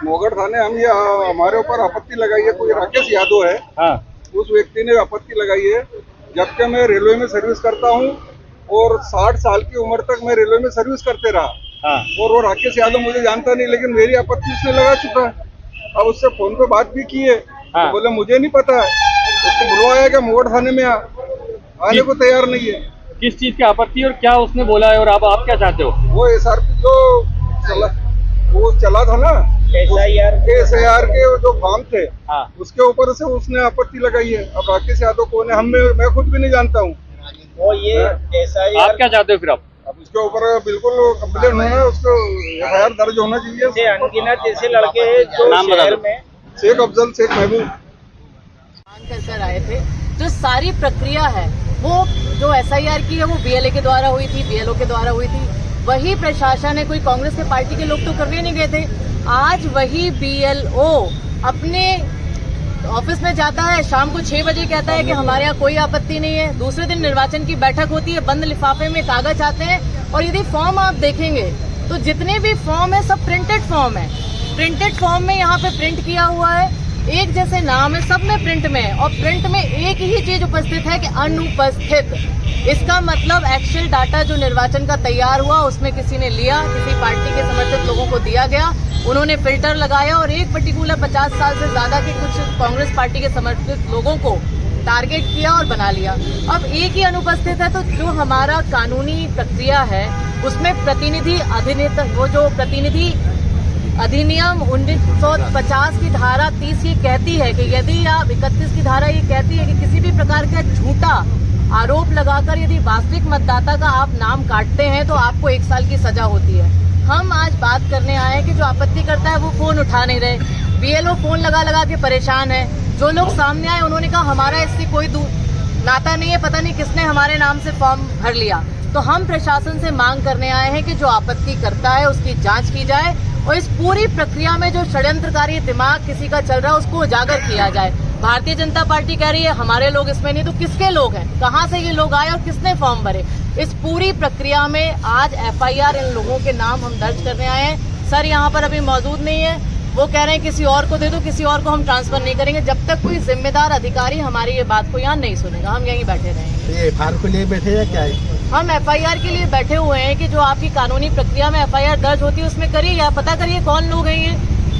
मोगढ़ थाने हम ये हमारे ऊपर आपत्ति लगाई है, कोई राकेश यादव है। हाँ। उस व्यक्ति ने आपत्ति लगाई है, जबकि मैं रेलवे में सर्विस करता हूँ और 60 साल की उम्र तक मैं रेलवे में सर्विस करते रहा। हाँ। और वो राकेश यादव मुझे जानता नहीं, लेकिन मेरी आपत्ति उसने लगा चुका है। अब उससे फोन पे बात भी की है। हाँ। तो बोले मुझे नहीं पता है, उसको बुलवाया कि मोगढ़ थाने में आने को तैयार नहीं है। किस चीज की आपत्ति और क्या उसने बोला है और आप क्या चाहते हो? वो SRP जो चला था ना, SIR के जो फॉर्म थे, हाँ। उसके ऊपर से उसने आपत्ति लगाई है। अब राकेश यादव कौन है मैं खुद भी नहीं जानता हूँ। वो ये SIR आप क्या चाहते हो फिर आप? अब उसके ऊपर बिल्कुल कंप्लेन होना, उसको FIR दर्ज होना चाहिए। से अनगिनत ऐसे लड़के हैं जो नाम बता शहर दो। में शेख अफजल, शेख महबूब कर आए थे। जो सारी प्रक्रिया है वो जो SIR की है वो BLA के द्वारा हुई थी, BLO के द्वारा हुई थी। वही प्रशासन है, कोई कांग्रेस के पार्टी के लोग तो करने नहीं गए थे। आज वही BLO अपने ऑफिस में जाता है, शाम को 6 बजे कहता है कि हमारे यहाँ कोई आपत्ति नहीं है। दूसरे दिन निर्वाचन की बैठक होती है, बंद लिफाफे में कागज आते हैं। और यदि फॉर्म आप देखेंगे तो जितने भी फॉर्म है सब प्रिंटेड फॉर्म है। प्रिंटेड फॉर्म में यहाँ पे प्रिंट किया हुआ है, एक जैसे नाम है, सब में प्रिंट में है। और प्रिंट में एक ही चीज उपस्थित है कि अनुपस्थित। इसका मतलब एक्चुअल डाटा जो निर्वाचन का तैयार हुआ उसमें किसी ने लिया, किसी पार्टी के समर्थित लोगों को दिया गया, उन्होंने फिल्टर लगाया और एक पर्टिकुलर 50 साल से ज्यादा के कुछ कांग्रेस पार्टी के समर्थित लोगों को टारगेट किया और बना लिया। अब एक ही अनुपस्थित है, तो जो हमारा कानूनी प्रक्रिया है उसमें प्रतिनिधि अधिनियम 1950 की धारा 30 ये कहती है कि यदि आप 31 की धारा ये कहती है कि किसी भी प्रकार का झूठा आरोप लगाकर यदि वास्तविक मतदाता का आप नाम काटते हैं तो आपको 1 साल की सजा होती है। हम आज बात करने आए हैं कि जो आपत्ति करता है वो फोन उठा नहीं रहे, BLO फोन लगा के परेशान है। जो लोग सामने आए उन्होंने कहा हमारा इससे कोई नाता नहीं है, पता नहीं किसने हमारे नाम से फॉर्म भर लिया। तो हम प्रशासन से मांग करने आए हैं कि जो आपत्ति करता है उसकी जांच की जाए और इस पूरी प्रक्रिया में जो षड्यंत्रकारी दिमाग किसी का चल रहा है उसको उजागर किया जाए। भारतीय जनता पार्टी कह रही है हमारे लोग इसमें नहीं, तो किसके लोग हैं, कहां से ये लोग आए और किसने फॉर्म भरे? इस पूरी प्रक्रिया में आज FIR इन लोगों के नाम हम दर्ज करने आए हैं। सर यहाँ पर अभी मौजूद नहीं है, वो कह रहे हैं किसी और को दे दो, किसी और को हम ट्रांसफर नहीं करेंगे जब तक कोई जिम्मेदार अधिकारी हमारी ये बात को यहाँ नहीं सुनेगा। हम यहीं बैठे रहेंगे। ये FIR को लिए बैठे या क्या है? हम FIR के लिए बैठे हुए हैं कि जो आपकी कानूनी प्रक्रिया में FIR दर्ज होती है उसमें करिए, या पता करिए कौन लोग हैं ये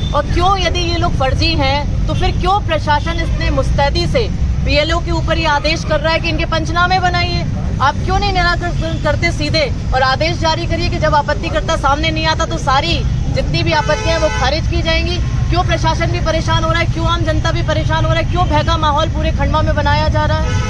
और क्यों, यदि ये लोग फर्जी हैं तो फिर क्यों प्रशासन इतने मुस्तैदी से BLO के ऊपर ये आदेश कर रहा है कि इनके पंचनामे बनाइए। आप क्यों नहीं निराकरण करते सीधे और आदेश जारी करिए कि जब आपत्तिकर्ता सामने नहीं आता तो सारी जितनी भी आपत्तियां हैं वो खारिज की जाएंगी। क्यों प्रशासन भी परेशान हो रहा है, क्यों आम जनता भी परेशान हो रहा है, क्यों भय का माहौल पूरे खंडवा में बनाया जा रहा है?